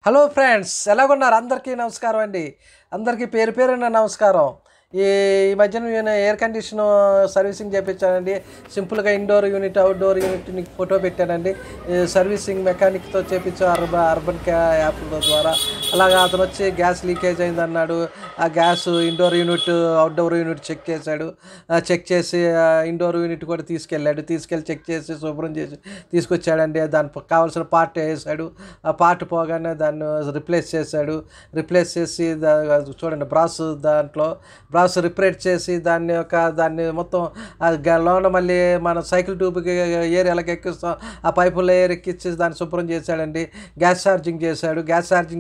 Hello friends, ఎలాగున్నారు? అందరికీ నమస్కారం అండి. అందరికీ పేరు పేరున నమస్కారం. ఈ ఈ మధ్యన నేను ఎయిర్ కండిషన్ సర్వీసింగ్ చేయించానండి. సింపుల్గా ఇండోర్ యూనిట్, అవుట్డోర్ యూనిట్ నీకు ఫోటో పెట్టానండి. సర్వీసింగ్ మెకానిక్తో చేయించా అర్బన్ యాప్ ద్వారా. అలాగా అతను వచ్చి గ్యాస్ లీకేజ్ అయిందన్నాడు. ఆ gas indoor unit, outdoor unit check చేశాడు. చెక్ చేసి ఇండోర్ యూనిట్ కూడా తీసుకెళ్ళి చెక్ చేసి శుభ్రం చేసి తీసుకొచ్చాడండి. దానికి కావాల్సిన పార్ట్ వేసాడు. ఆ పార్ట్ పోగానే దాన్ని రిప్లేస్ చేసి చూడండి, బ్రాస్ రిపేర్ చేసి దాన్ని మొత్తం లోన మళ్ళీ మన సైకిల్ ట్యూబ్కి ఎయిర్ ఎలాగ ఎక్కిస్తాం ఆ పైపుల్లో ఎయిర్ ఎక్కించి దాన్ని శుభ్రం చేశాడండి. గ్యాస్ ఛార్జింగ్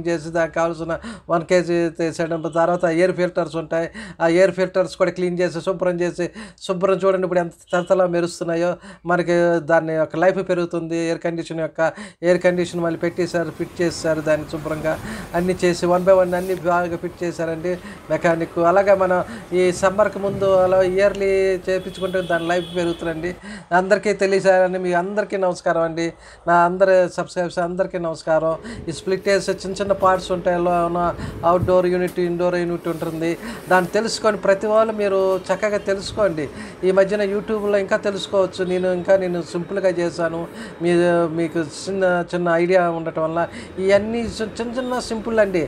చేసి దానికి కావాల్సిన 1 kg తీసాడు. తర్వాత ఎయిర్ ఫిల్టర్స్ ఉంటాయి, ఆ ఎయిర్ ఫిల్టర్స్ కూడా క్లీన్ చేసి శుభ్రం చూడండి ఇప్పుడు ఎంత తలతలా మెరుస్తున్నాయో. మనకి దాన్ని యొక్క లైఫ్ పెరుగుతుంది. ఎయిర్ కండిషన్ మళ్ళీ ఫిట్ చేశారు దాన్ని శుభ్రంగా. అన్నీ చేసి 1 by 1 అన్నీ బాగా ఫిట్ చేశారండి మెకానిక్. అలాగే మనం ఈ సమ్మర్కి ముందు అలా ఇయర్లీ చేయించుకుంటే దాని లైఫ్ పెరుగుతుందండి. అందరికీ తెలియజేయాలని మీ అందరికీ నమస్కారం అండి. నా అందరి సబ్స్క్రైబర్స్ అందరికీ నమస్కారం. ఈ స్ప్లిట్ చేసే చిన్న పార్ట్స్ ఉంటాయి, అవుట్డోర్ యూనిట్, ఇండోర్ యూనిట్ ఉంటుంది. దాన్ని తెలుసుకొని ప్రతి వాళ్ళు మీరు చక్కగా తెలుసుకోండి. ఈ మధ్యన యూట్యూబ్లో ఇంకా తెలుసుకోవచ్చు. నేను సింపుల్గా చేశాను. మీకు చిన్న ఐడియా ఉండటం వల్ల ఇవన్నీ చిన్న సింపుల్ అండి.